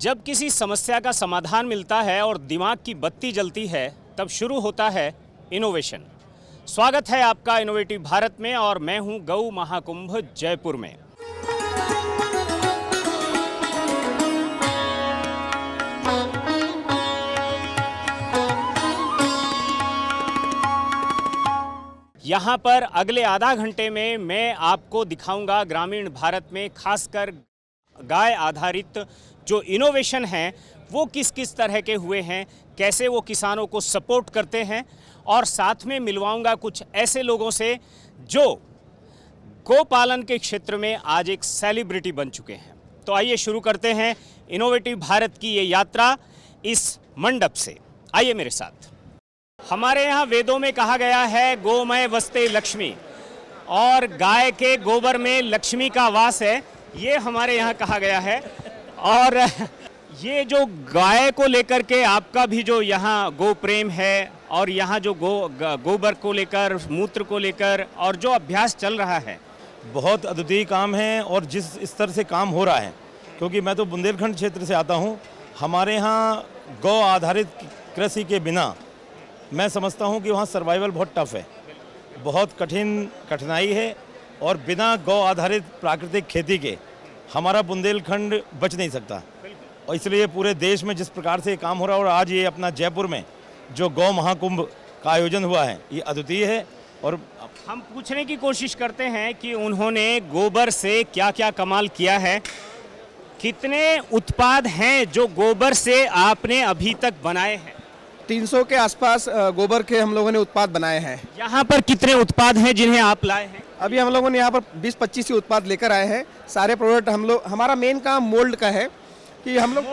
जब किसी समस्या का समाधान मिलता है और दिमाग की बत्ती जलती है तब शुरू होता है इनोवेशन। स्वागत है आपका इनोवेटिव भारत में और मैं हूं गौ महाकुंभ जयपुर में। यहाँ पर अगले आधा घंटे में मैं आपको दिखाऊंगा ग्रामीण भारत में खासकर गाय आधारित जो इनोवेशन हैं वो किस किस तरह के हुए हैं, कैसे वो किसानों को सपोर्ट करते हैं और साथ में मिलवाऊंगा कुछ ऐसे लोगों से जो गोपालन के क्षेत्र में आज एक सेलिब्रिटी बन चुके हैं। तो आइए शुरू करते हैं इनोवेटिव भारत की ये यात्रा इस मंडप से। आइए मेरे साथ। हमारे यहाँ वेदों में कहा गया है गोमय वस्ते लक्ष्मी, और गाय के गोबर में लक्ष्मी का वास है, ये हमारे यहाँ कहा गया है। और ये जो गाय को लेकर के आपका भी जो यहाँ गो प्रेम है और यहाँ जो गोबर को लेकर, मूत्र को लेकर और जो अभ्यास चल रहा है, बहुत अद्वितीय काम है। और जिस स्तर से काम हो रहा है, क्योंकि मैं तो बुंदेलखंड क्षेत्र से आता हूँ, हमारे यहाँ गौ आधारित कृषि के बिना मैं समझता हूँ कि वहाँ सर्वाइवल बहुत टफ है, बहुत कठिनाई है। और बिना गौ आधारित प्राकृतिक खेती के हमारा बुंदेलखंड बच नहीं सकता। और इसलिए पूरे देश में जिस प्रकार से काम हो रहा है, और आज ये अपना जयपुर में जो गौ महाकुंभ का आयोजन हुआ है, ये अद्वितीय है। और हम पूछने की कोशिश करते हैं कि उन्होंने गोबर से क्या क्या कमाल किया है, कितने उत्पाद हैं जो गोबर से आपने अभी तक बनाए हैं। 300 के आसपास गोबर के हम लोगों ने उत्पाद बनाए हैं। यहाँ पर कितने उत्पाद हैं जिन्हें आप लाए हैं? अभी हम लोगों ने यहाँ पर 20-25 उत्पाद लेकर आए हैं। सारे प्रोडक्ट हमारा मेन काम मोल्ड का है कि हम लोग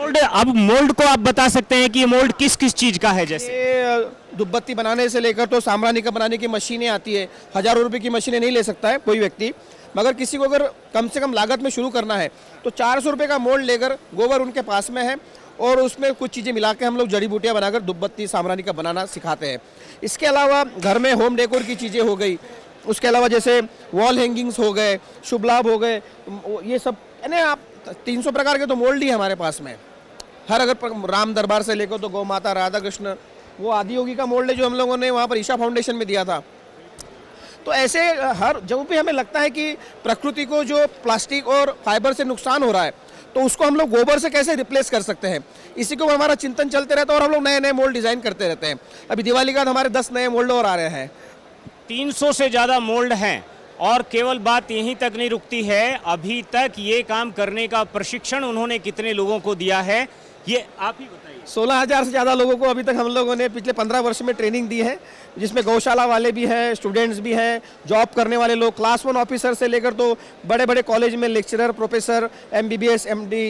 मोल्ड को आप बता सकते हैं कि ये मोल्ड किस किस चीज़ का है? जैसे दुब्बत्ती बनाने से लेकर तो साम्रानी का बनाने की मशीनें आती है। हज़ारों रुपये की मशीनें नहीं ले सकता है कोई व्यक्ति, मगर किसी को अगर कम से कम लागत में शुरू करना है तो 400 रुपये का मोल्ड लेकर, गोबर उनके पास में है और उसमें कुछ चीज़ें मिला के हम लोग जड़ी बूटियाँ बनाकर दुब्बत्ती साम्रानी का बनाना सिखाते हैं। इसके अलावा घर में होम डेकोर की चीज़ें हो गई, उसके अलावा जैसे वॉल हैंगिंग्स हो गए, शुभ लाभ हो गए, ये सब यानी आप 300 प्रकार के तो मोल्ड ही हमारे पास में। हर अगर राम दरबार से लेकर तो गौ माता, राधा कृष्ण, वो आदियोगी का मोल्ड है जो हम लोगों ने वहाँ पर ईशा फाउंडेशन में दिया था। तो ऐसे हर जब भी हमें लगता है कि प्रकृति को जो प्लास्टिक और फाइबर से नुकसान हो रहा है तो उसको हम लोग गोबर से कैसे रिप्लेस कर सकते हैं, इसी को हमारा चिंतन चलते रहता है और हम लोग नए नए मोल्ड डिज़ाइन करते रहते हैं। अभी दिवाली के बाद हमारे 10 नए मोल्ड और आ रहे हैं। 300 से ज़्यादा मोल्ड हैं और केवल बात यहीं तक नहीं रुकती है, अभी तक ये काम करने का प्रशिक्षण उन्होंने कितने लोगों को दिया है ये आप ही बताइए। 16,000 से ज़्यादा लोगों को अभी तक हम लोगों ने पिछले 15 वर्ष में ट्रेनिंग दी है, जिसमें गौशाला वाले भी हैं, स्टूडेंट्स भी हैं, जॉब करने वाले लोग, क्लास 1 ऑफिसर से लेकर तो बड़े बड़े कॉलेज में lecturer, professor, MBBS, MD,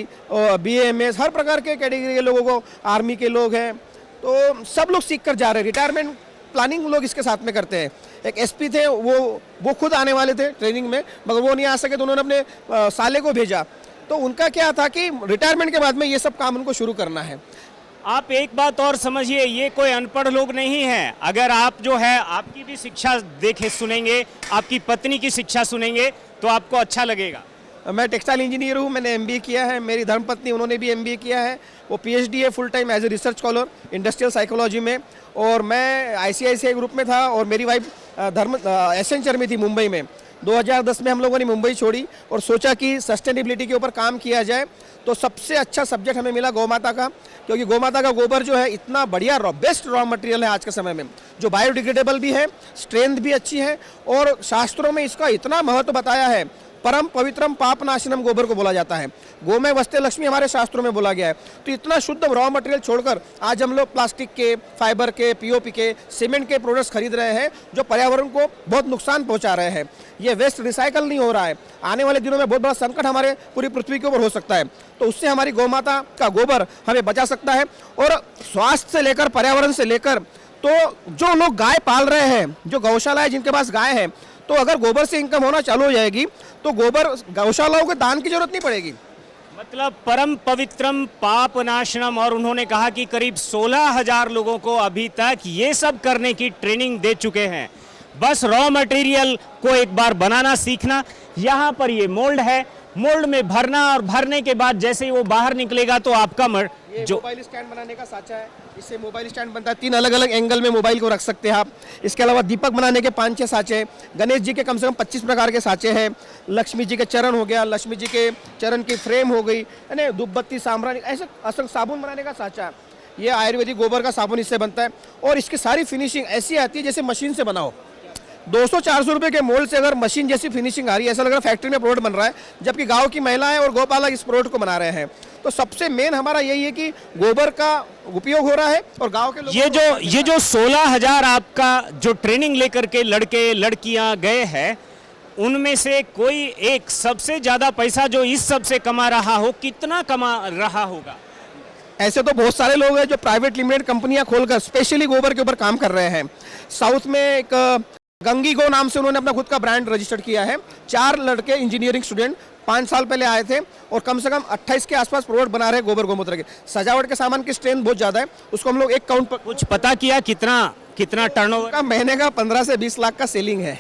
BAMS, हर प्रकार के कैटेगरी के लोगों को, आर्मी के लोग हैं, तो सब लोग सीख कर जा रहे हैं। रिटायरमेंट प्लानिंग लोग इसके साथ में करते हैं। एक SP थे, वो खुद आने वाले थे ट्रेनिंग में, मगर वो नहीं आ सके तो उन्होंने अपने साले को भेजा। तो उनका क्या था कि रिटायरमेंट के बाद में ये सब काम उनको शुरू करना है। आप एक बात और समझिए, ये कोई अनपढ़ लोग नहीं हैं। अगर आप जो है आपकी भी शिक्षा सुनेंगे, आपकी पत्नी की शिक्षा सुनेंगे तो आपको अच्छा लगेगा। मैं टेक्सटाइल इंजीनियर हूँ, मैंने MBA किया है। मेरी धर्मपत्नी, उन्होंने भी MBA किया है, वो PhD है full time as a research scholar industrial psychology में। और मैं ICICI ग्रुप में था और मेरी वाइफ एसेंचर में थी मुंबई में। 2010 में हम लोगों ने मुंबई छोड़ी और सोचा कि सस्टेनेबिलिटी के ऊपर काम किया जाए। तो सबसे अच्छा सब्जेक्ट हमें मिला गौमाता का, क्योंकि गौमाता का गोबर जो है इतना बढ़िया बेस्ट रॉ मटेरियल है आज के समय में, जो बायोडिग्रेडेबल भी है, स्ट्रेंथ भी अच्छी है, और शास्त्रों में इसका इतना महत्व बताया है। परम पवित्रम पाप नाशनम गोबर को बोला जाता है, गोमय वस्ते लक्ष्मी हमारे शास्त्रों में बोला गया है। तो इतना शुद्ध रॉ मटेरियल छोड़कर आज हम लोग प्लास्टिक के, फाइबर के, POP के, सीमेंट के प्रोडक्ट्स खरीद रहे हैं जो पर्यावरण को बहुत नुकसान पहुंचा रहे हैं। ये वेस्ट रिसाइकल नहीं हो रहा है। आने वाले दिनों में बहुत बड़ा संकट हमारे पूरी पृथ्वी के ऊपर हो सकता है, तो उससे हमारी गौमाता का गोबर हमें बचा सकता है। और स्वास्थ्य से लेकर, पर्यावरण से लेकर, तो जो लोग गाय पाल रहे हैं, जो गौशाला है जिनके पास गाय है, तो अगर गोबर से इनकम होना चालू हो जाएगी तो गोबर गौशालाओं के दान की जरूरत नहीं पड़ेगी। मतलब परम पवित्रम पाप नाशनम। और उन्होंने कहा कि करीब 16,000 लोगों को अभी तक ये सब करने की ट्रेनिंग दे चुके हैं। बस रॉ मटेरियल को एक बार बनाना सीखना। यहाँ पर ये मोल्ड है, मोल्ड में भरना और भरने के बाद जैसे ही वो बाहर निकलेगा तो आपका ये जो मोबाइल स्टैंड बनाने का साँचा है, इससे मोबाइल स्टैंड बनता है। 3 अलग अलग एंगल में मोबाइल को रख सकते हैं आप। इसके अलावा दीपक बनाने के 5-6 साँचे हैं। गणेश जी के कम से कम 25 प्रकार के साँचे हैं। लक्ष्मी जी के चरण हो गया, लक्ष्मी जी के चरण की फ्रेम हो गई, यानी धूपबत्ती साम्राणी, ऐसे असंग साबुन बनाने का साँचा है। ये आयुर्वेदिक गोबर का साबुन इससे बनता है और इसकी सारी फिनिशिंग ऐसी आती है जैसे मशीन से बनाओ। 200-400 रुपए के मोल्ड से अगर मशीन जैसी फिनिशिंग आ रही है, ऐसा लग रहा है फैक्ट्री में प्रोडक्ट बन रहा है, जबकि गांव की महिलाएं और गौपालक इस प्रोडक्ट को बना रहे हैं। तो सबसे मेन हमारा यही है कि गोबर का उपयोग हो रहा है और गांव के लोग ये जो 16,000 आपका जो ट्रेनिंग लेकर के लड़के लड़कियां गए हैं, उनमें से कोई एक सबसे ज्यादा पैसा जो इस सब से कमा रहा हो, कितना कमा रहा होगा? ऐसे तो बहुत सारे लोग हैं जो प्राइवेट लिमिटेड कंपनियां खोलकर स्पेशली गोबर के ऊपर काम कर रहे हैं। साउथ में एक गंगी गो नाम से उन्होंने अपना खुद का ब्रांड रजिस्टर्ड किया है। 4 लड़के इंजीनियरिंग स्टूडेंट 5 साल पहले आए थे और कम से कम 28 के आसपास प्रोडक्ट बना रहे हैं गोबर गोमूत्र के। सजावट के सामान की स्ट्रेंथ बहुत ज्यादा है, उसको हम लोग एक काउंट पर कुछ पता किया कितना टर्नओवर का महीने का 15 से 20 लाख का सेलिंग है।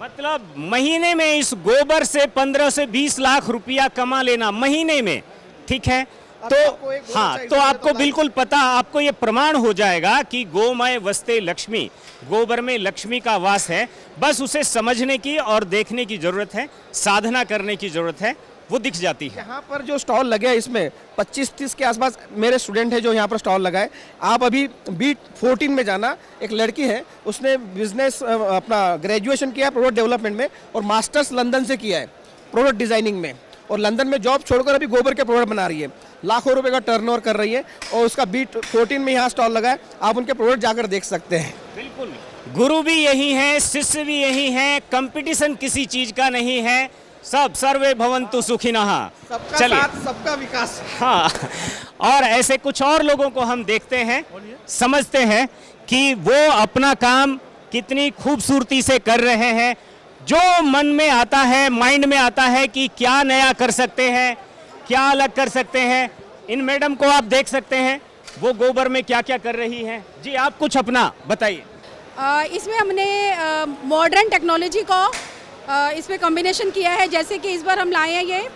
मतलब महीने में इस गोबर से 15 से 20 लाख रुपया कमा लेना महीने में, ठीक है? तो आपको एक गोबर हाँ, चाहिए, तो आपको तो बिल्कुल पता, आपको ये प्रमाण हो जाएगा कि गोमय वस्ते लक्ष्मी, गोबर में लक्ष्मी का वास है। बस उसे समझने की और देखने की जरूरत है, साधना करने की जरूरत है, वो दिख जाती है। यहाँ पर जो स्टॉल लगे हैं इसमें 25-30 के आसपास मेरे स्टूडेंट है जो यहाँ पर स्टॉल लगाए। आप अभी B14 में जाना, एक लड़की है, उसने बिजनेस अपना ग्रेजुएशन किया प्रोडक्ट डेवलपमेंट में और मास्टर्स लंदन से किया है प्रोडक्ट डिजाइनिंग में, और लंदन में जॉब छोड़कर अभी गोबर के प्रोडक्ट बना रही है। लाखों रुपए का टर्नओवर कर रही है और उसका B14 में यहाँ स्टॉल लगा है। आप उनके प्रोडक्ट जाकर देख सकते हैं। बिल्कुल, गुरु भी यही है, शिष्य भी यही है, कंपटीशन किसी चीज का नहीं है। सब सर्वे भवन्तु सुखिनः। सबका चलिए, साथ सबका विकास। हाँ, और ऐसे कुछ और लोगों को हम देखते हैं, समझते हैं कि वो अपना काम कितनी खूबसूरती से कर रहे हैं। जो मन में आता है, माइंड में आता है कि क्या नया कर सकते हैं, क्या अलग कर सकते हैं, इन मैडम को आप देख सकते हैं, वो गोबर में क्या क्या कर रही हैं। जी, आप कुछ अपना बताइए। इसमें हमने मॉडर्न टेक्नोलॉजी को इसमें कॉम्बिनेशन किया है। जैसे कि इस बार हम लाए हैं ये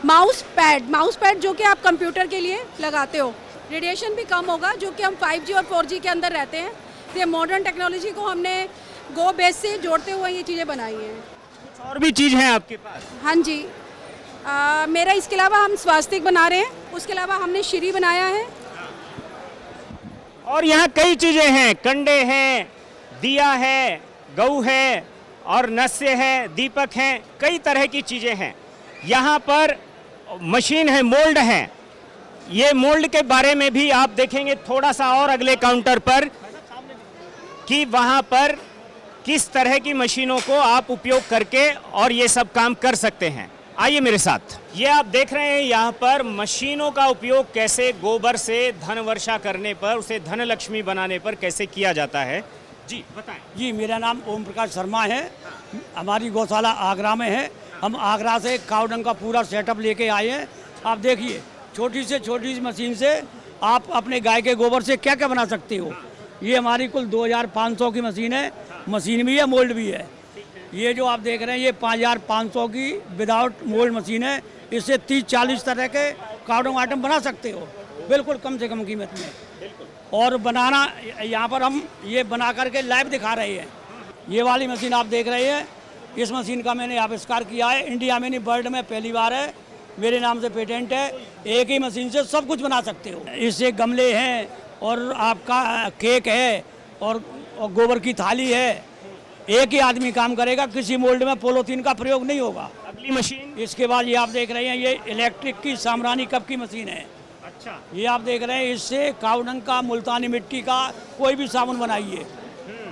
माउस पैड जो कि आप कंप्यूटर के लिए लगाते हो, रेडिएशन भी कम होगा, जो कि हम 5G और 4G के अंदर रहते हैं। तो ये मॉडर्न टेक्नोलॉजी को हमने गो बेस से जोड़ते हुए ये चीज़ें बनाई हैं। कुछ और भी चीज़ हैं आपके पास? हाँ जी, मेरा इसके अलावा हम स्वास्तिक बना रहे हैं, उसके अलावा हमने श्री बनाया है। और यहाँ कई चीज़ें हैं, कंडे हैं, दिया है, गऊ है और नस्य है, दीपक हैं, कई तरह की चीज़ें हैं। यहाँ पर मशीन है, मोल्ड है। ये मोल्ड के बारे में भी आप देखेंगे थोड़ा सा और अगले काउंटर पर कि वहाँ पर किस तरह की मशीनों को आप उपयोग करके और ये सब काम कर सकते हैं। आइए मेरे साथ। ये आप देख रहे हैं यहाँ पर मशीनों का उपयोग कैसे गोबर से धन वर्षा करने पर, उसे धन लक्ष्मी बनाने पर कैसे किया जाता है। जी बताएं। जी, मेरा नाम ओम प्रकाश शर्मा है। हमारी गौशाला आगरा में है। हम आगरा से काउडंग का पूरा सेटअप लेके आए हैं। आप देखिए, छोटी से छोटी मशीन से आप अपने गाय के गोबर से क्या क्या बना सकते हो। ये हमारी कुल 2500 की मशीन है। मशीन भी है, मोल्ड भी है। ये जो आप देख रहे हैं ये 5500 की विदाउट मोल्ड मशीन है। इससे 30-40 तरह के काउडंग आइटम बना सकते हो, बिल्कुल कम से कम कीमत में। और बनाना यहाँ पर हम ये बना करके लाइव दिखा रहे हैं। ये वाली मशीन आप देख रहे हैं, इस मशीन का मैंने आविष्कार किया है। इंडिया में नहीं, वर्ल्ड में पहली बार है। मेरे नाम से पेटेंट है। एक ही मशीन से सब कुछ बना सकते हो। इससे गमले हैं और आपका केक है और गोबर की थाली है। एक ही आदमी काम करेगा, किसी मोल्ड में पॉलीथीन का प्रयोग नहीं होगा। अगली मशीन, इसके बाद ये आप देख रहे हैं, ये इलेक्ट्रिक की सामरानी कप की मशीन है। अच्छा, ये आप देख रहे हैं, इससे काउडंग का, मुल्तानी मिट्टी का कोई भी साबुन बनाइए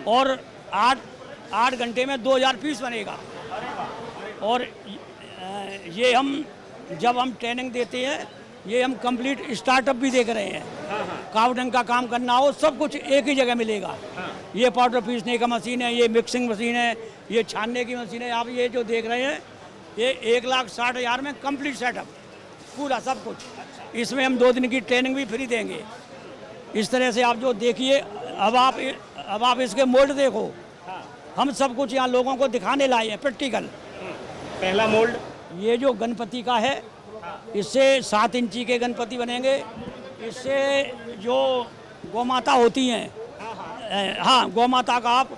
और 8 घंटे में 2000 पीस बनेगा। और ये हम जब हम ट्रेनिंग देते हैं, ये हम कंप्लीट स्टार्टअप भी देख रहे हैं। काउडंग का काम करना हो, सब कुछ एक ही जगह मिलेगा। ये पाउडर पीसने का मशीन है, ये मिक्सिंग मशीन है, ये छानने की मशीन है। आप ये जो देख रहे हैं, ये 1,60,000 में कंप्लीट सेटअप, पूरा सब कुछ। इसमें हम 2 दिन की ट्रेनिंग भी फ्री देंगे। इस तरह से आप जो देखिए, अब आप इसके मोल्ड देखो। हम सब कुछ यहाँ लोगों को दिखाने लाए हैं, प्रैक्टिकल। पहला मोल्ड, ये जो गणपति का है, इससे 7 इंची के गणपति बनेंगे। इससे जो गौमाता होती हैं, हाँ, गौमाता का आप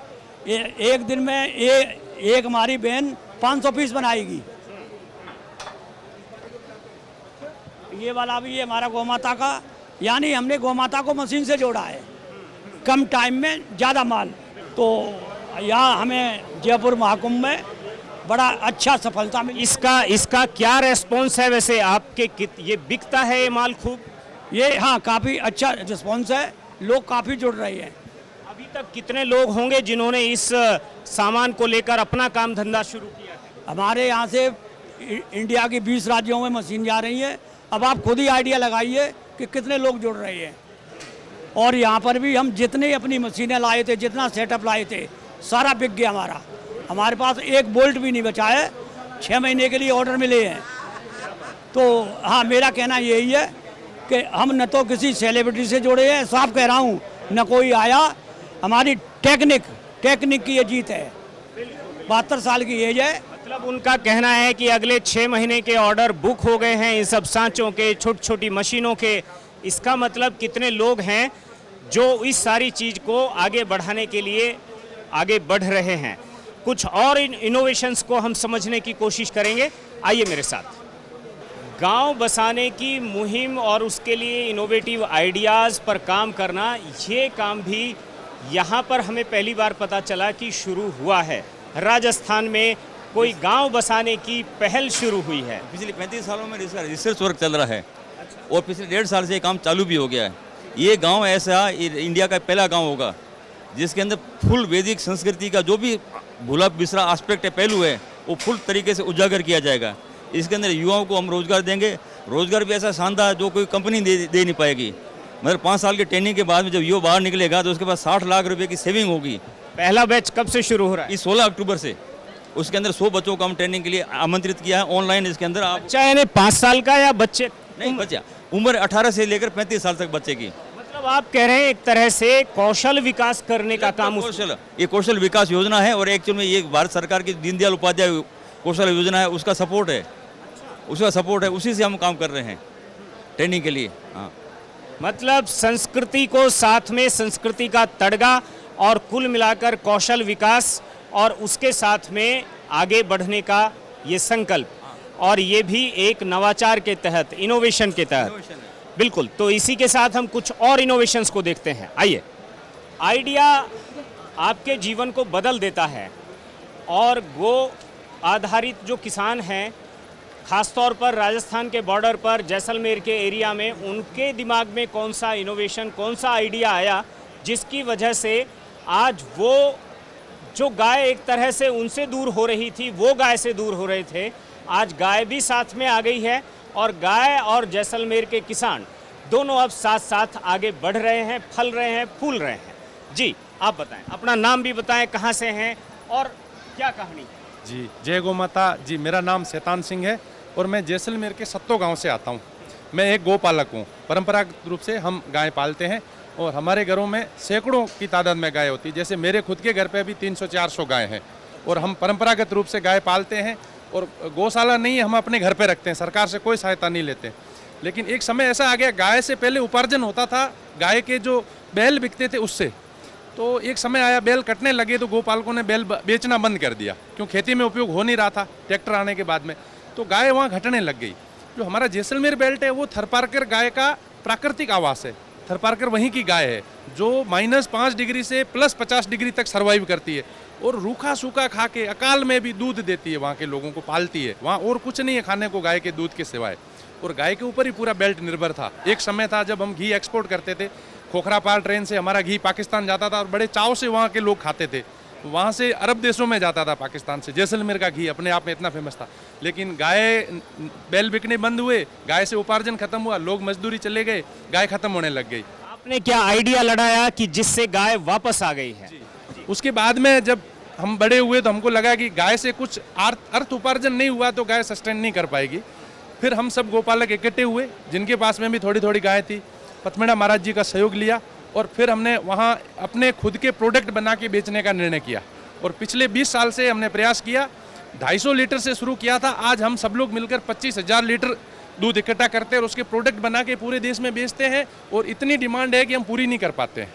एक दिन में एक हमारी बहन 500 पीस बनाएगी। ये वाला भी है हमारा गौमाता का, यानी हमने गौमाता को मशीन से जोड़ा है, कम टाइम में ज़्यादा माल। तो यहाँ हमें जयपुर महाकुंभ में बड़ा अच्छा सफलता मिली। इसका क्या रेस्पॉन्स है वैसे आपके? ये बिकता है ये माल खूब? ये हाँ, काफ़ी अच्छा रिस्पॉन्स है, लोग काफ़ी जुड़ रहे हैं। अभी तक कितने लोग होंगे जिन्होंने इस सामान को लेकर अपना काम धंधा शुरू किया है? हमारे यहाँ से इंडिया के 20 राज्यों में मशीन जा रही है। अब आप खुद ही आइडिया लगाइए कि कितने लोग जुड़ रहे हैं। और यहाँ पर भी हम जितने अपनी मशीनें लाए थे, जितना सेटअप लाए थे, सारा बिक गया हमारा। हमारे पास एक बोल्ट भी नहीं बचा है। 6 महीने के लिए ऑर्डर मिले हैं। तो हाँ, मेरा कहना यही है कि हम न तो किसी सेलिब्रिटी से जुड़े हैं, साफ कह रहा हूँ, न कोई आया। हमारी टेक्निक की ये जीत है। 72 साल की एज है। मतलब उनका कहना है कि अगले 6 महीने के ऑर्डर बुक हो गए हैं इन सब सांचों के, छोटी छोटी मशीनों के। इसका मतलब कितने लोग हैं जो इस सारी चीज़ को आगे बढ़ाने के लिए आगे बढ़ रहे हैं। कुछ और इन इनोवेशंस को हम समझने की कोशिश करेंगे। आइए मेरे साथ। गांव बसाने की मुहिम और उसके लिए इनोवेटिव आइडियाज़ पर काम करना, ये काम भी यहाँ पर हमें पहली बार पता चला कि शुरू हुआ है। राजस्थान में कोई गांव बसाने की पहल शुरू हुई है। पिछले 35 सालों में रिसर्च वर्क चल रहा है और पिछले 1.5 साल से ये काम चालू भी हो गया है। ये गांव ऐसा इंडिया का पहला गांव होगा जिसके अंदर फुल वैदिक संस्कृति का जो भी भूला बिसरा एस्पेक्ट है, पहलू है, वो फुल तरीके से उजागर किया जाएगा। इसके अंदर युवाओं को हम रोजगार देंगे। रोजगार भी ऐसा शानदार जो कोई कंपनी दे नहीं पाएगी। मतलब 5 साल के ट्रेनिंग के बाद में जब युवा बाहर निकलेगा तो उसके पास 60 लाख रुपए की सेविंग होगी। पहला बैच कब से शुरू हो रहा है? इस 16 अक्टूबर से। उसके अंदर 100 बच्चों को हम ट्रेनिंग के लिए आमंत्रित किया है ऑनलाइन। इसके अंदर आप बच्चा यानी 5 साल का या बच्चे? नहीं, बच्चा उम्र 18 से लेकर 35 साल तक बच्चे की। मतलब आप कह रहे हैं एक तरह से कौशल विकास करने का काम ये कौशल विकास योजना है और एक्चुअल में ये भारत सरकार की दीनदयाल उपाध्याय कौशल योजना है, उसका सपोर्ट है। उसी से हम काम कर रहे हैं ट्रेनिंग के लिए। हाँ, मतलब संस्कृति को साथ में, संस्कृति का तड़गा और कुल मिलाकर कौशल विकास और उसके साथ में आगे बढ़ने का ये संकल्प, और ये भी एक नवाचार के तहत, इनोवेशन के तहत। बिल्कुल। तो इसी के साथ हम कुछ और इनोवेशंस को देखते हैं। आइए। आइडिया आपके जीवन को बदल देता है और गो आधारित जो किसान हैं, ख़ासतौर पर राजस्थान के बॉर्डर पर जैसलमेर के एरिया में, उनके दिमाग में कौन सा इनोवेशन, कौन सा आइडिया आया जिसकी वजह से आज वो जो गाय एक तरह से उनसे दूर हो रही थी, वो गाय से दूर हो रहे थे, आज गाय भी साथ में आ गई है और गाय और जैसलमेर के किसान दोनों अब साथ साथ आगे बढ़ रहे हैं, फल रहे हैं, फूल रहे हैं। जी, आप बताएं, अपना नाम भी बताएं, कहाँ से हैं और क्या कहानी? जी, जय गौ माता जी। मेरा नाम शैतान सिंह है और मैं जैसलमेर के सत्तो गांव से आता हूं। मैं एक गौपालक हूं। परंपरागत रूप से हम गाय पालते हैं और हमारे घरों में सैकड़ों की तादाद में गाय होती है। जैसे मेरे खुद के घर पे भी 300-400 गाय हैं और हम परंपरागत रूप से गाय पालते हैं। और गौशाला नहीं, हम अपने घर पे रखते हैं, सरकार से कोई सहायता नहीं लेते। लेकिन एक समय ऐसा आ गया, गाय से पहले उपार्जन होता था, गाय के जो बैल बिकते थे उससे। तो एक समय आया, बैल कटने लगे तो गोपालकों ने बैल बेचना बंद कर दिया, क्यों खेती में उपयोग हो नहीं रहा था ट्रैक्टर आने के बाद में। तो गाय वहाँ घटने लग गई। जो हमारा जैसलमेर बेल्ट है वो थरपारकर गाय का प्राकृतिक आवास है। थरपारकर वहीं की गाय है जो -5 डिग्री से +50 डिग्री तक सर्वाइव करती है और रूखा सूखा खा के अकाल में भी दूध देती है, वहाँ के लोगों को पालती है। वहाँ और कुछ नहीं है खाने को गाय के दूध के सिवाय, और गाय के ऊपर ही पूरा बेल्ट निर्भर था। एक समय था जब हम घी एक्सपोर्ट करते थे, खोखरापाल ट्रेन से हमारा घी पाकिस्तान जाता था और बड़े चाव से वहाँ के लोग खाते थे। वहाँ से अरब देशों में जाता था पाकिस्तान से। जैसलमेर का घी अपने आप में इतना फेमस था। लेकिन गाय, बैल बिकने बंद हुए, गाय से उपार्जन खत्म हुआ, लोग मजदूरी चले गए, गाय खत्म होने लग गई। आपने क्या आइडिया लड़ाया कि जिससे गाय वापस आ गई है? उसके बाद में जब हम बड़े हुए तो हमको लगा कि गाय से कुछ अर्थ उपार्जन नहीं हुआ तो गाय सस्टेन नहीं कर पाएगी। फिर हम सब गोपालक इकट्ठे हुए, जिनके पास में भी थोड़ी थोड़ी गाय थी। पथमेड़ा महाराज जी का सहयोग लिया और फिर हमने वहाँ अपने खुद के प्रोडक्ट बना के बेचने का निर्णय किया। और पिछले 20 साल से हमने प्रयास किया 250 लीटर से शुरू किया था, आज हम सब लोग मिलकर 25,000 लीटर दूध इकट्ठा करते हैं और उसके प्रोडक्ट बना के पूरे देश में बेचते हैं और इतनी डिमांड है कि हम पूरी नहीं कर पाते हैं।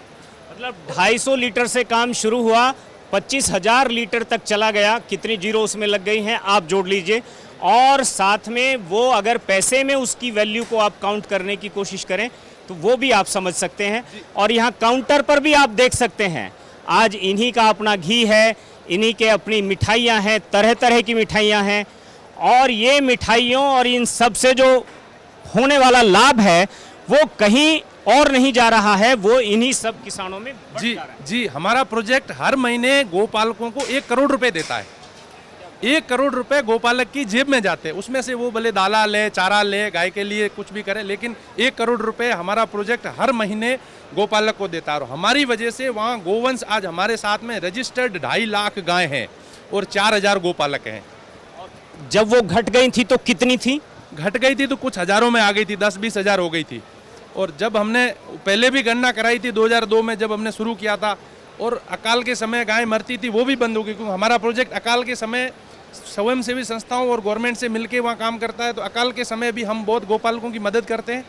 मतलब 250 लीटर से काम शुरू हुआ, 25,000 लीटर तक चला गया। कितनी जीरो उसमें लग गई हैं आप जोड़ लीजिए, और साथ में वो अगर पैसे में उसकी वैल्यू को आप काउंट करने की कोशिश करें तो वो भी आप समझ सकते हैं। और यहाँ काउंटर पर भी आप देख सकते हैं, आज इन्हीं का अपना घी है, इन्हीं के अपनी मिठाइयाँ हैं, तरह तरह की मिठाइयाँ हैं, और ये मिठाइयों और इन सब से जो होने वाला लाभ है वो कहीं और नहीं जा रहा है, वो इन्हीं सब किसानों में बढ़ जी जा रहा है। जी, हमारा प्रोजेक्ट हर महीने गोपालकों को 1 करोड़ रुपए देता है। 1 करोड़ रुपए गोपालक की जेब में जाते हैं, उसमें से वो भले दाला ले, चारा ले, गाय के लिए कुछ भी करे, लेकिन 1 करोड़ रुपए हमारा प्रोजेक्ट हर महीने गोपालक को देता है। और हमारी वजह से वहाँ गोवंश आज हमारे साथ में रजिस्टर्ड 2.5 लाख गाय हैं और 4,000 गोपालक हैं। जब वो घट गई थी तो कितनी थी? घट गई थी तो कुछ हज़ारों में आ गई थी, 10-20 हज़ार हो गई थी। और जब हमने पहले भी गणना कराई थी 2002 में जब हमने शुरू किया था, और अकाल के समय गाय मरती थी, वो भी बंद हो गई, क्योंकि हमारा प्रोजेक्ट अकाल के समय स्वयंसेवी संस्थाओं और गवर्नमेंट से मिलके वहाँ काम करता है। तो अकाल के समय भी हम बहुत गोपालकों की मदद करते हैं।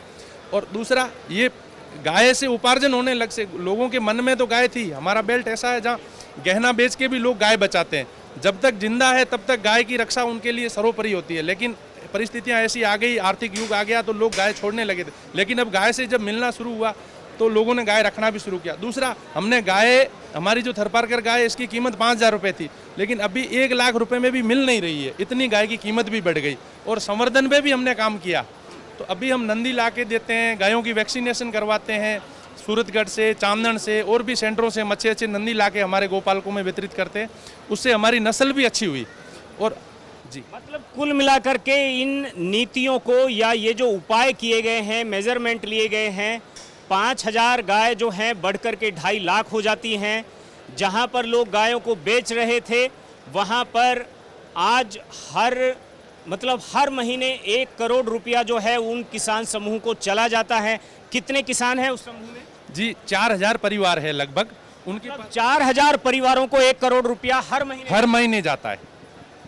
और दूसरा, ये गाय से उपार्जन होने लग से लोगों के मन में तो गाय थी, हमारा बेल्ट ऐसा है जहाँ गहना बेच के भी लोग गाय बचाते हैं। जब तक जिंदा है तब तक गाय की रक्षा उनके लिए सर्वोपरि होती है, लेकिन परिस्थितियां ऐसी आ गई, आर्थिक युग आ गया तो लोग गाय छोड़ने लगे थे। लेकिन अब गाय से जब मिलना शुरू हुआ तो लोगों ने गाय रखना भी शुरू किया। दूसरा, हमने गाय, हमारी जो थरपारकर गाय है इसकी कीमत 5,000 रुपये थी, लेकिन अभी 1 लाख रुपए में भी मिल नहीं रही है, इतनी गाय की कीमत भी बढ़ गई। और संवर्धन पे भी हमने काम किया, तो अभी हम नंदी ला के देते हैं, गायों की वैक्सीनेशन करवाते हैं, सूरतगढ़ से, चांदन से और भी सेंटरों से अच्छे नंदी ला के हमारे गोपालकों में वितरित करते हैं, उससे हमारी नस्ल भी अच्छी हुई। और जी, मतलब कुल मिलाकर के इन नीतियों को या ये जो उपाय किए गए हैं, मेजरमेंट लिए गए हैं, 5,000 गाय जो हैं बढ़कर के 2.5 लाख हो जाती हैं। जहां पर लोग गायों को बेच रहे थे वहां पर आज हर महीने 1 करोड़ रुपया जो है उन किसान समूह को चला जाता है। कितने किसान हैं उस समूह में? जी, 4,000 परिवार है लगभग, उनके पास 4,000 परिवारों को 1 करोड़ रुपया हर महीने जाता है।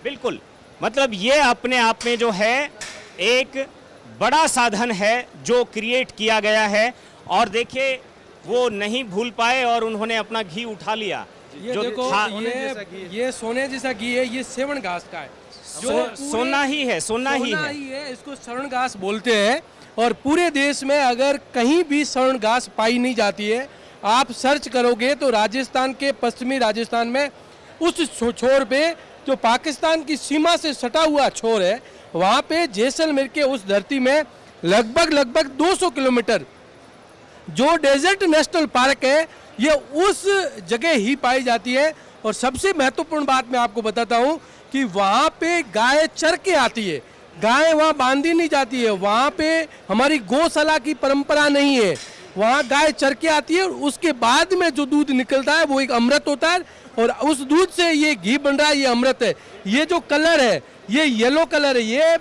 बिल्कुल, मतलब ये अपने आप में जो है एक बड़ा साधन है जो क्रिएट किया गया है। और देखिए, वो नहीं भूल पाए और उन्होंने अपना घी उठा लिया। ये जो देखो, था- ये सोने जैसा घी है, ये सेवन घास का है, सोना ही है, सोना ही है। इसको स्वर्ण घास बोलते हैं। और पूरे देश में अगर कहीं भी स्वर्ण घास पाई नहीं जाती है, आप सर्च करोगे तो राजस्थान के, पश्चिमी राजस्थान में उस छोर पे जो पाकिस्तान की सीमा से सटा हुआ छोर है, वहाँ पे जैसलमेर के उस धरती में लगभग 200 किलोमीटर जो डेजर्ट नेशनल पार्क है, ये उस जगह ही पाई जाती है। और सबसे महत्वपूर्ण बात मैं आपको बताता हूँ कि वहाँ पे गाय चर के आती है, गाय वहाँ बांधी नहीं जाती है, वहाँ पे हमारी गौशाला की परंपरा नहीं है, वहाँ गाय चर के आती है और उसके बाद में जो दूध निकलता है वो एक अमृत होता है। और उस दूध से ये घी बन रहा है, ये अमृत है। ये जो कलर है, ये येलो कलर है,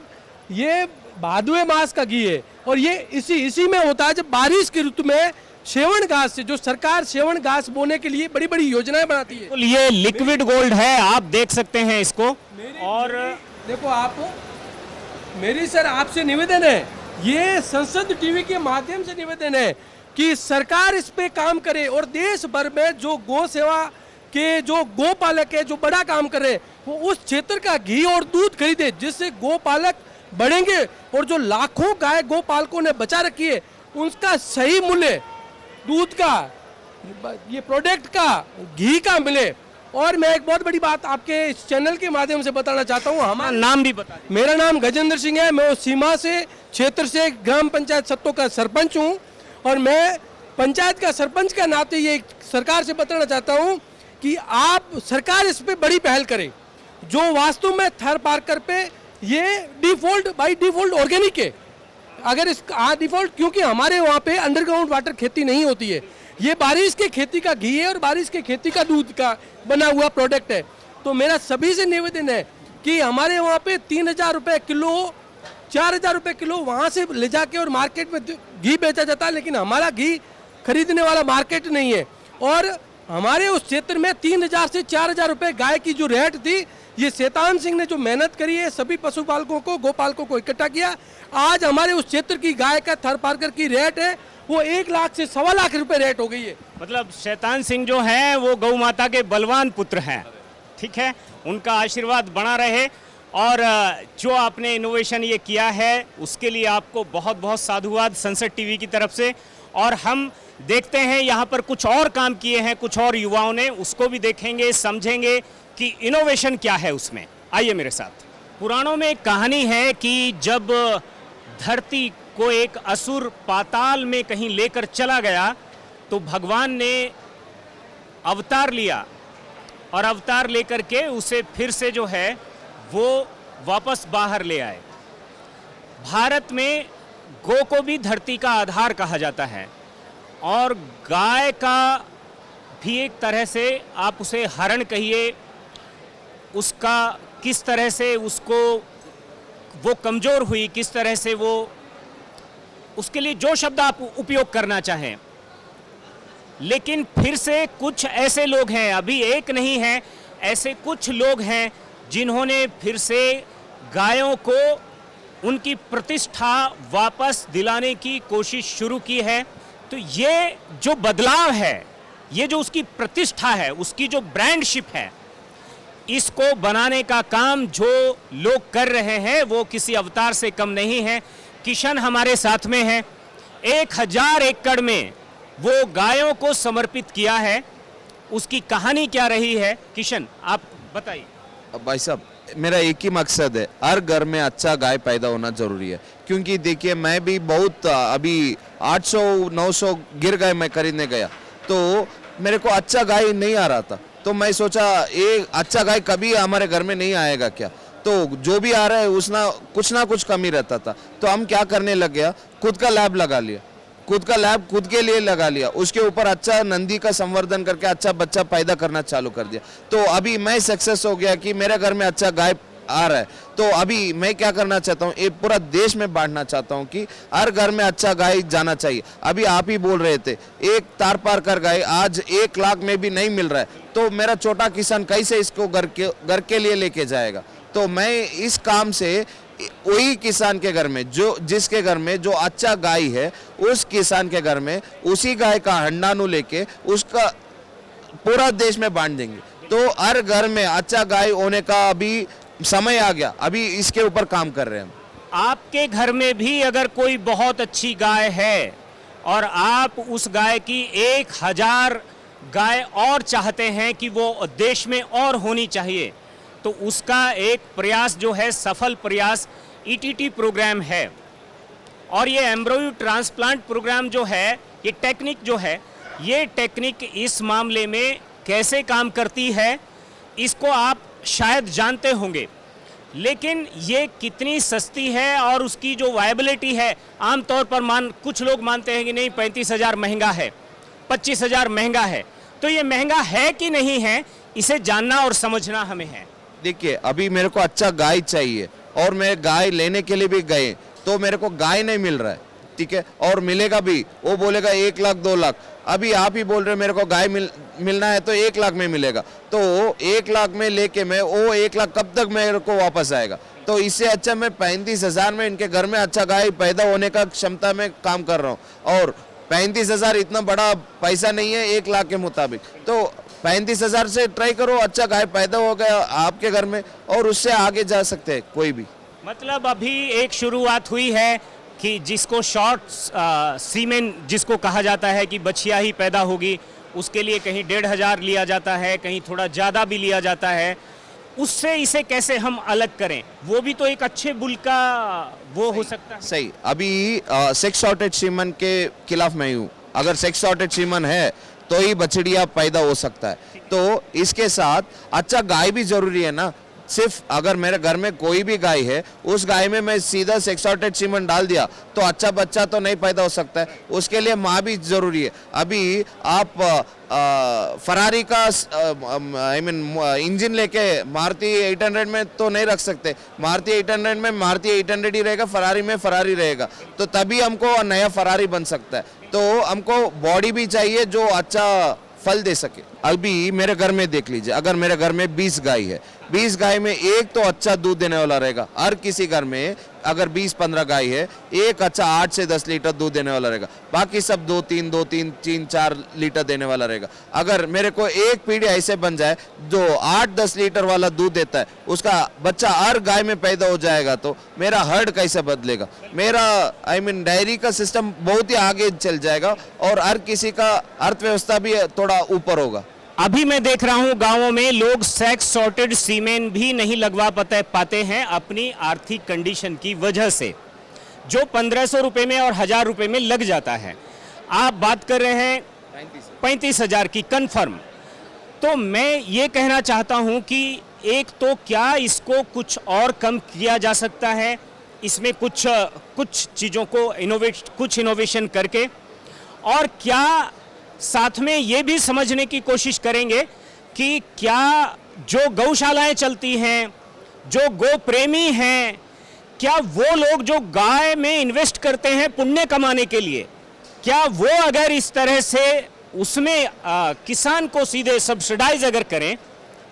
ये भादुए मास का घी है। और ये इसी में होता है जब बारिश की ऋतु में सेवन घास से, जो सरकार सेवन घास बोने के लिए बड़ी बड़ी योजनाएं बनाती है। तो ये लिक्विड गोल्ड है, आप देख सकते हैं इसको। और देखो आप, मेरी सर आपसे निवेदन है, ये संसद टीवी के माध्यम से निवेदन है कि सरकार इस पे काम करे और देश भर में जो गौ सेवा के जो गोपालक है, जो बड़ा काम कर रहे हैं, वो उस क्षेत्र का घी और दूध खरीदे, जिससे गोपालक बढ़ेंगे और जो लाखों गाय गोपालकों ने बचा रखी है उसका सही मूल्य दूध का, ये प्रोडक्ट का, घी का मिले। और मैं एक बहुत बड़ी बात आपके इस चैनल के माध्यम से बताना चाहता हूँ। हमारा नाम भी बता दीजिए। मेरा नाम गजेंद्र सिंह है, मैं उस सीमा से क्षेत्र से ग्राम पंचायत सत्तो का सरपंच हूँ। और मैं पंचायत का सरपंच के नाते ये सरकार से बताना चाहता हूँ कि आप, सरकार इस पे बड़ी पहल करे, जो वास्तव में थर पार्कर पे ये डिफॉल्ट बाई डिफॉल्ट ऑर्गेनिक है। अगर इस डिफॉल्ट, क्योंकि हमारे वहाँ पे अंडरग्राउंड वाटर खेती नहीं होती है, ये बारिश के खेती का घी है और बारिश के खेती का दूध का बना हुआ प्रोडक्ट है। तो मेरा सभी से निवेदन है कि हमारे वहाँ पे 3,000 रुपये किलो, 4,000 रुपये किलो वहाँ से ले जाके और मार्केट में घी बेचा जाता है, लेकिन हमारा घी खरीदने वाला मार्केट नहीं है। और हमारे उस क्षेत्र में 3000 से 4000 रुपए गाय की जो रेट थी, ये शैतान सिंह ने जो मेहनत करी है, सभी पशुपालकों को, गोपालकों को इकट्ठा किया। आज हमारे उस क्षेत्र की गाय का थर पारकर की रेट है वो 1 लाख से 1.25 लाख रुपए रेट हो गई है। मतलब शैतान सिंह जो हैं वो गौ माता के बलवान पुत्र हैं, ठीक है, उनका आशीर्वाद बना रहे। और जो आपने इनोवेशन ये किया है उसके लिए आपको बहुत बहुत साधुवाद संसद टीवी की तरफ से। और हम देखते हैं यहाँ पर कुछ और काम किए हैं कुछ और युवाओं ने, उसको भी देखेंगे, समझेंगे कि इनोवेशन क्या है उसमें। आइए मेरे साथ। पुराणों में एक कहानी है कि जब धरती को एक असुर पाताल में कहीं लेकर चला गया तो भगवान ने अवतार लिया और अवतार लेकर के उसे फिर से जो है वो वापस बाहर ले आए। भारत में गौ को भी धरती का आधार कहा जाता है और गाय का भी एक तरह से आप उसे हरण कहिए, उसका किस तरह से उसको वो कमज़ोर हुई, किस तरह से वो, उसके लिए जो शब्द आप उपयोग करना चाहें। लेकिन फिर से कुछ ऐसे लोग हैं, अभी एक नहीं है, ऐसे कुछ लोग हैं जिन्होंने फिर से गायों को उनकी प्रतिष्ठा वापस दिलाने की कोशिश शुरू की है। तो ये जो बदलाव है, ये जो उसकी प्रतिष्ठा है, उसकी जो ब्रांडशिप है, इसको बनाने का काम जो लोग कर रहे हैं वो किसी अवतार से कम नहीं है। किशन हमारे साथ में है। 1000 एकड़ में वो गायों को समर्पित किया है। उसकी कहानी क्या रही है, किशन आप बताइए। भाई साहब, मेरा एक ही मकसद है, हर घर में अच्छा गाय पैदा होना जरूरी है। क्योंकि देखिए मैं भी बहुत अभी 800-900 गिर गाय मैं खरीदने गया तो मेरे को अच्छा गाय नहीं आ रहा था। तो मैं सोचा ये अच्छा गाय कभी हमारे घर में नहीं आएगा क्या, तो जो भी आ रहा है उसना कुछ ना कुछ कमी रहता था। तो हम क्या करने लग गया, खुद का लैब लगा लिया, खुद का लैब खुद के लिए लगा लिया, उसके ऊपर अच्छा नंदी का संवर्धन करके अच्छा बच्चा पैदा करना चालू कर दिया। तो अभी मैं सक्सेस हो गया कि मेरे घर में अच्छा गाय आ रहा है। तो अभी मैं क्या करना चाहता हूँ, ये पूरा देश में बांटना चाहता हूँ कि हर घर में अच्छा गाय जाना चाहिए। अभी आप ही बोल रहे थे एक तार पार कर गाय आज 1 लाख में भी नहीं मिल रहा है, तो मेरा छोटा किसान कैसे इसको घर के लिए लेके जाएगा। तो मैं इस काम से वही किसान के घर में जिसके घर में जो अच्छा गाय है, उस किसान के घर में उसी गाय का हंडानू लेके उसका पूरा देश में बांट देंगे। तो हर घर में अच्छा गाय होने का अभी समय आ गया, अभी इसके ऊपर काम कर रहे हैं हम। आपके घर में भी अगर कोई बहुत अच्छी गाय है और आप उस गाय की 1000 गाय और चाहते हैं कि वो देश में और होनी चाहिए, तो उसका एक प्रयास जो है, सफल प्रयास ईटीटी प्रोग्राम है। और ये एम्ब्रॉयो ट्रांसप्लांट प्रोग्राम जो है, ये टेक्निक जो है, ये टेक्निक इस मामले में कैसे काम करती है इसको आप शायद जानते होंगे, लेकिन ये कितनी सस्ती है और उसकी जो वायबिलिटी है, आमतौर पर कुछ लोग मानते हैं कि नहीं 35,000 महंगा है, 25,000 महंगा है। तो ये महंगा है कि नहीं है, इसे जानना और समझना हमें है। देखिए अभी मेरे को अच्छा गाय चाहिए और मैं गाय लेने के लिए भी गए तो मेरे को गाय नहीं मिल रहा है, ठीक है, और मिलेगा भी वो बोलेगा 1 लाख 2 लाख। अभी आप ही बोल रहे मेरे को गाय मिलना है तो 1 लाख में मिलेगा, तो 1 लाख में लेके मैं वो 1 लाख कब तक मेरे को वापस आएगा। तो इससे अच्छा मैं 35,000 में इनके घर में अच्छा गाय पैदा होने का क्षमता में काम कर रहा हूँ। और 35,000 इतना बड़ा पैसा नहीं है 1 लाख के मुताबिक, तो 35,000 से ट्राई करो, अच्छा गाय पैदा हो गया आपके घर में और उससे आगे जा सकते हैं कोई भी। मतलब अभी एक शुरुआत हुई है कि जिसको शॉर्ट सीमेन जिसको कहा जाता है कि बछिया ही पैदा होगी, उसके लिए कहीं 1,500 लिया जाता है, कहीं थोड़ा ज़्यादा भी लिया जाता है। उससे इसे कैसे हम अलग करें, वो भी तो एक अच्छे बुल का वो हो सकता है। सही, अभी सेक्स शॉर्टेज सीमन के खिलाफ मैं हूँ। अगर सेक्स शॉर्टेज सीमन है तो ही बछड़िया पैदा हो सकता है। तो इसके साथ अच्छा गाय भी जरूरी है ना। सिर्फ अगर मेरे घर में कोई भी गाय है, उस गाय में मैं सीधा सेक्स शॉर्टेज सीमन डाल दिया तो अच्छा बच्चा तो नहीं पैदा हो सकता है, उसके लिए माँ भी जरूरी है। अभी आप फरारी का इंजन लेके मारुति 800 में तो नहीं रख सकते। मारुति 800 में मारुति 800 ही रहेगा, फरारी में फरारी रहेगा, तो तभी हमको नया फरारी बन सकता है। तो हमको बॉडी भी चाहिए जो अच्छा फल दे सके। अभी मेरे घर में देख लीजिए, अगर मेरे घर में 20 गाय है, 20 गाय में एक तो अच्छा दूध देने वाला रहेगा। हर किसी घर में अगर 20-15 गाय है, एक अच्छा 8 से 10 लीटर दूध देने वाला रहेगा, बाकी सब 2-3-4 लीटर देने वाला रहेगा। अगर मेरे को एक पीढ़ी ऐसे बन जाए जो 8-10 लीटर वाला दूध देता है, उसका बच्चा हर गाय में पैदा हो जाएगा, तो मेरा हर्ड कैसे बदलेगा? मेरा डेयरी का सिस्टम बहुत ही आगे चल जाएगा और हर किसी का अर्थव्यवस्था भी थोड़ा ऊपर होगा। अभी मैं देख रहा हूं गांवों में लोग सेक्स सॉर्टेड सीमेन भी नहीं लगवा पाते हैं अपनी आर्थिक कंडीशन की वजह से, जो 1500 रुपए में और 1000 रुपए में लग जाता है। आप बात कर रहे हैं 35,000 की कंफर्म। तो मैं ये कहना चाहता हूं कि एक तो क्या इसको कुछ और कम किया जा सकता है, इसमें कुछ चीज़ों को इनोवेशन करके, और क्या साथ में ये भी समझने की कोशिश करेंगे कि क्या जो गौशालाएं चलती हैं, जो गो प्रेमी हैं, क्या वो लोग जो गाय में इन्वेस्ट करते हैं पुण्य कमाने के लिए, क्या वो अगर इस तरह से उसमें किसान को सीधे सब्सिडाइज अगर करें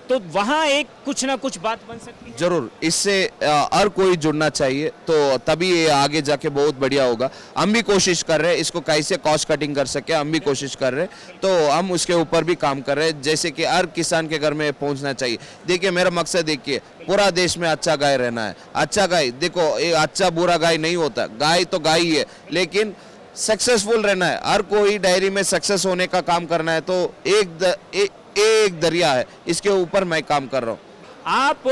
तो वहाँ एक कुछ ना कुछ बात बन सकती है। जरूर, इससे हर कोई जुड़ना चाहिए, तो तभी ये आगे जाके बहुत बढ़िया होगा। हम भी कोशिश कर रहे हैं इसको कैसे कॉस्ट कटिंग कर सके, हम भी कोशिश कर रहे हैं, तो हम उसके ऊपर भी काम कर रहे हैं, जैसे कि हर किसान के घर में पहुंचना चाहिए। देखिए मेरा मकसद देखिए, पूरा देश में अच्छा गाय रहना है। अच्छा गाय, देखो ये अच्छा बुरा गाय नहीं होता, गाय तो गाय ही है, लेकिन सक्सेसफुल रहना है। हर कोई डायरी में सक्सेस होने का काम करना है, तो एक दरिया है, इसके ऊपर मैं काम कर रहा हूँ। आप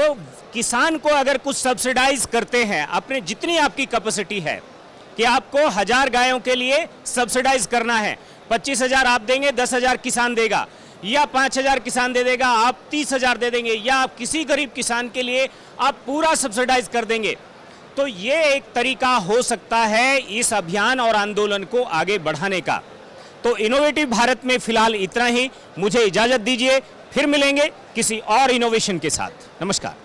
किसान को अगर कुछ सब्सिडाइज करते हैं, अपने जितनी आपकी कैपेसिटी है कि आपको 1000 गायों के लिए सब्सिडाइज करना है, 25,000 आप देंगे, 10,000 किसान देगा, या 5,000 किसान दे देगा, आप 30,000 दे देंगे, या आप किसी गरीब किसान के लिए आप पूरा सब्सिडाइज कर देंगे, तो ये एक तरीका हो सकता है इस अभियान और आंदोलन को आगे बढ़ाने का। तो इनोवेटिव भारत में फिलहाल इतना ही। मुझे इजाजत दीजिए, फिर मिलेंगे किसी और इनोवेशन के साथ। नमस्कार।